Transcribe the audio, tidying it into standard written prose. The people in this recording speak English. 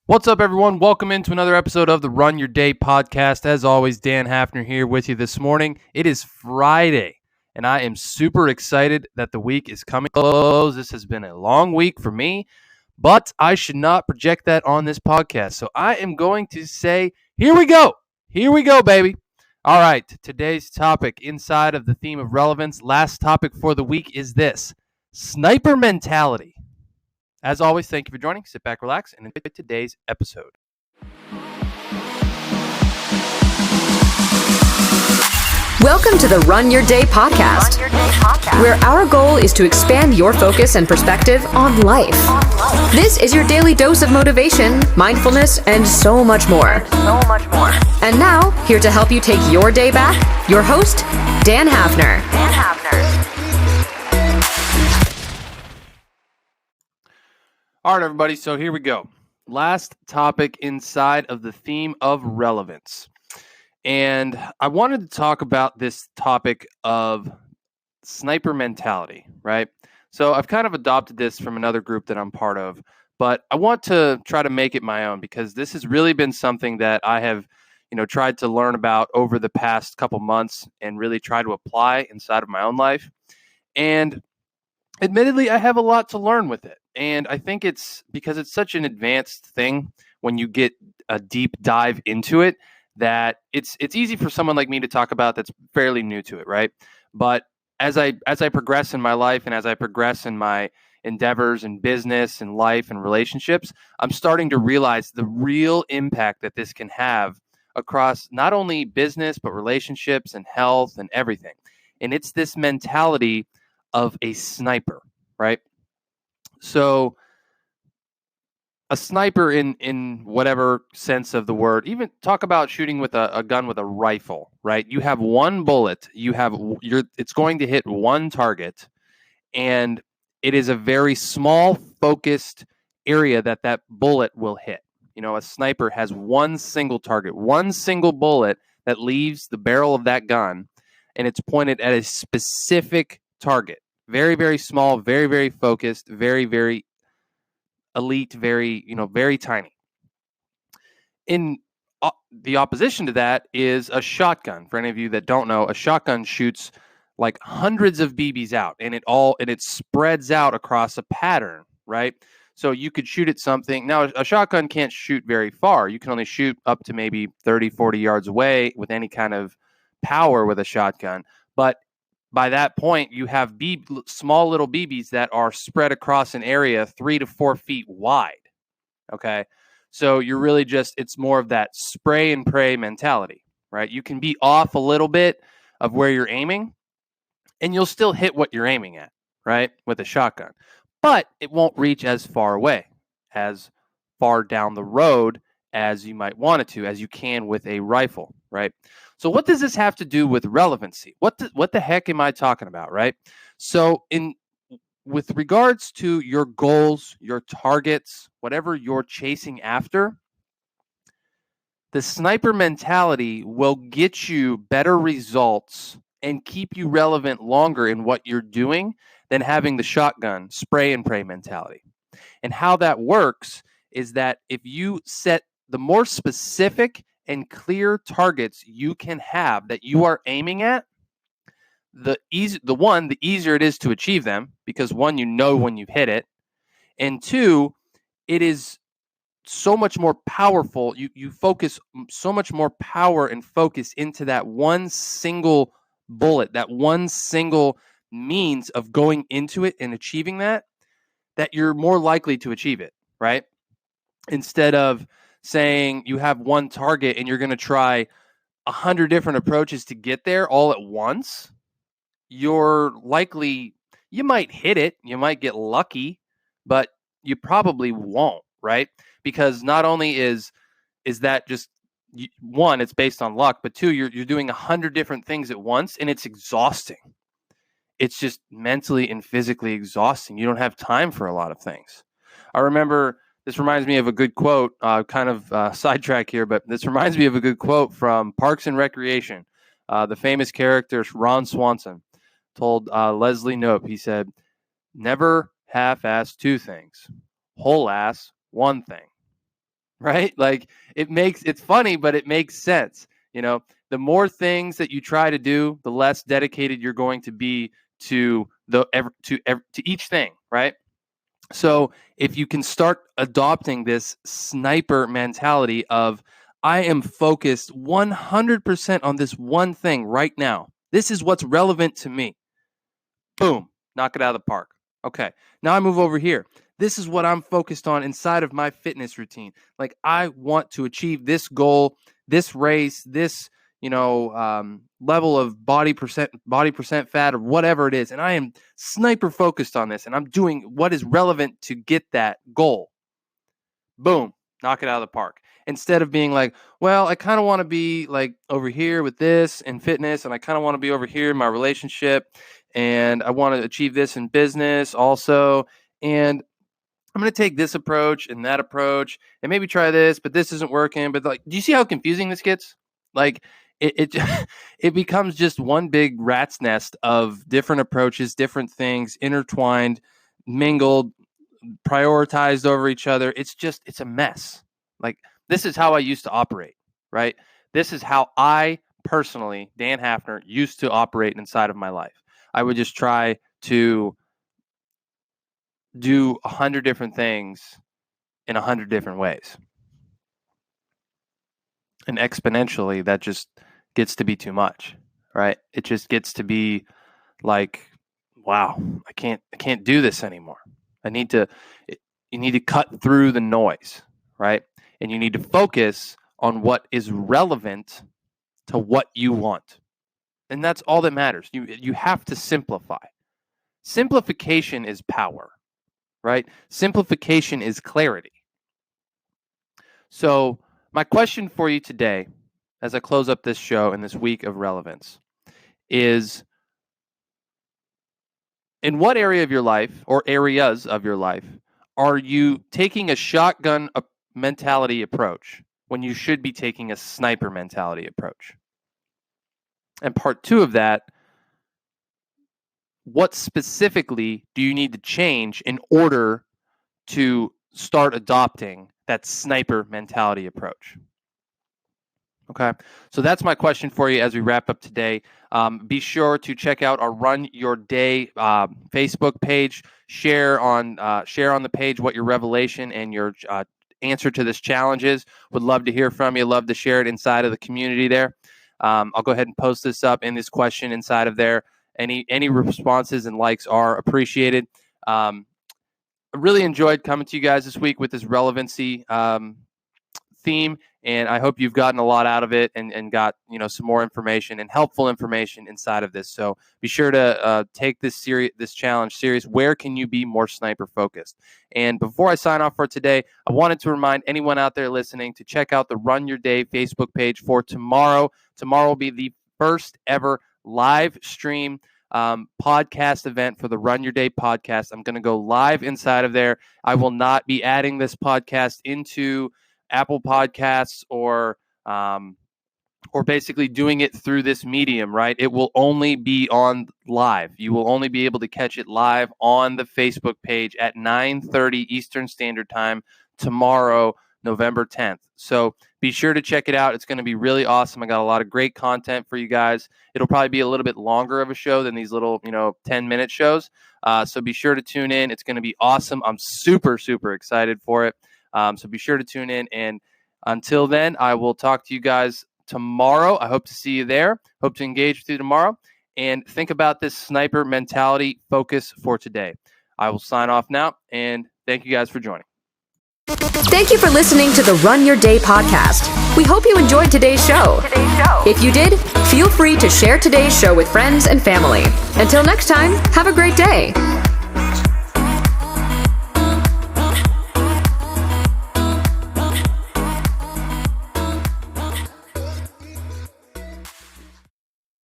What's up, everyone? Welcome into another episode of the Run Your Day podcast. As always, Dan Hafner here with you this morning. It is Friday, and I am super excited that the week is coming close. This has been a long week for me, but I should not project that on this podcast. So I am going to say, here we go. Here we go, baby. All right, today's topic inside of the theme of relevance, last topic for the week is this: sniper mentality. As always, thank you for joining. Sit back, relax, and enjoy today's episode. Welcome to the Run Your Day podcast, where our goal is to expand your focus and perspective on life. This is your daily dose of motivation, mindfulness, and so much more. And now, here to help you take your day back, your host, Dan Hafner. All right, everybody, so here we go. Last topic inside of the theme of relevance. And I wanted to talk about this topic of sniper mentality, right? So I've kind of adopted this from another group that I'm part of, but I want to try to make it my own because this has really been something that I have, tried to learn about over the past couple months and really try to apply inside of my own life. And admittedly, I have a lot to learn with it. And I think it's because it's such an advanced thing when you get a deep dive into it that it's easy for someone like me to talk about that's fairly new to it, right? But as I progress in my life and as I progress in my endeavors and business and life and relationships, I'm starting to realize the real impact that this can have across not only business, but relationships and health and everything. And it's this mentality of a sniper, right? So a sniper in whatever sense of the word, even talk about shooting with a gun with a rifle, right? You have one bullet, it's going to hit one target, and it is a very small focused area that bullet will hit. A sniper has one single target, one single bullet that leaves the barrel of that gun, and it's pointed at a specific target. Very, very small, very, very focused, very, very elite, very, very tiny. In the opposition to that is a shotgun. For any of you that don't know, a shotgun shoots like hundreds of BBs out, and it spreads out across a pattern, right? So you could shoot at something. Now, a shotgun can't shoot very far. You can only shoot up to maybe 30, 40 yards away with any kind of power with a shotgun. But by that point, you have small little BBs that are spread across an area 3 to 4 feet wide. Okay. So you're really it's more of that spray and pray mentality, right? You can be off a little bit of where you're aiming and you'll still hit what you're aiming at, right? With a shotgun, but it won't reach as far away, as far down the road as you might want it to, as you can with a rifle, right? So what does this have to do with relevancy? What the heck am I talking about, right? So with regards to your goals, your targets, whatever you're chasing after, the sniper mentality will get you better results and keep you relevant longer in what you're doing than having the shotgun spray and pray mentality. And how that works is that if you set the more specific and clear targets you can have that you are aiming at, the easier it is to achieve them, because one, when you've hit it, and two, it is so much more powerful. You focus so much more power and focus into that one single bullet, that one single means of going into it and achieving that you're more likely to achieve it, right? Instead of saying you have one target and you're going to try 100 different approaches to get there all at once, you might hit it, you might get lucky, but you probably won't, right? Because not only is that just one, it's based on luck, but two, you're doing 100 different things at once, and it's exhausting. It's just mentally and physically exhausting. You don't have time for a lot of things. I remember, this reminds me of a good quote, sidetrack here, but this reminds me of a good quote from Parks and Recreation. The famous character, Ron Swanson, told Leslie Knope, he said, "Never half-ass two things, whole-ass one thing." right? Like it's funny, but it makes sense. The more things that you try to do, the less dedicated you're going to be to each thing, right? So if you can start adopting this sniper mentality of, I am focused 100% on this one thing right now. This is what's relevant to me. Boom, knock it out of the park. Okay, now I move over here. This is what I'm focused on inside of my fitness routine. Like, I want to achieve this goal, this race, this level of body percent fat, or whatever it is, and I am sniper focused on this, and I'm doing what is relevant to get that goal. Boom, knock it out of the park. Instead of being like, well, I kind of want to be like over here with this in fitness, and I kind of want to be over here in my relationship, and I want to achieve this in business also, and I'm going to take this approach and that approach and maybe try this, but this isn't working. But like, do you see how confusing this gets? Like, it becomes just one big rat's nest of different approaches, different things, intertwined, mingled, prioritized over each other. It's a mess. Like, this is how I used to operate, right? This is how I personally, Dan Hafner, used to operate inside of my life. I would just try to do 100 different things in 100 different ways. And exponentially, that just gets to be too much, right? It just gets to be like, wow, I can't do this anymore. You need to cut through the noise, right? And you need to focus on what is relevant to what you want. And that's all that matters. You have to simplify. Simplification is power, right? Simplification is clarity. So my question for you today, as I close up this show in this week of relevance, is, in what area of your life or areas of your life are you taking a shotgun mentality approach when you should be taking a sniper mentality approach? And part 2 of that, what specifically do you need to change in order to start adopting that sniper mentality approach? Okay, so that's my question for you as we wrap up today. Be sure to check out our Run Your Day Facebook page. Share on the page what your revelation and your answer to this challenge is. Would love to hear from you. Love to share it inside of the community there. I'll go ahead and post this up in this question inside of there. Any responses and likes are appreciated. I really enjoyed coming to you guys this week with this relevancy theme, and I hope you've gotten a lot out of it and got some more information and helpful information inside of this. So be sure to take this challenge serious. Where can you be more sniper focused? And before I sign off for today, I wanted to remind anyone out there listening to check out the Run Your Day Facebook page for tomorrow. Tomorrow will be the first ever live stream podcast event for the Run Your Day podcast. I'm going to go live inside of there. I will not be adding this podcast into Apple Podcasts or basically doing it through this medium, right? It will only be on live. You will only be able to catch it live on the Facebook page at 9:30 Eastern Standard Time tomorrow, November 10th. So be sure to check it out. It's going to be really awesome. I got a lot of great content for you guys. It'll probably be a little bit longer of a show than these little, 10-minute shows. So be sure to tune in. It's going to be awesome. I'm super, super excited for it. So be sure to tune in. And until then, I will talk to you guys tomorrow. I hope to see you there. Hope to engage with you tomorrow. And think about this sniper mentality focus for today. I will sign off now. And thank you guys for joining. Thank you for listening to the Run Your Day podcast. We hope you enjoyed today's show. If you did, feel free to share today's show with friends and family. Until next time, have a great day.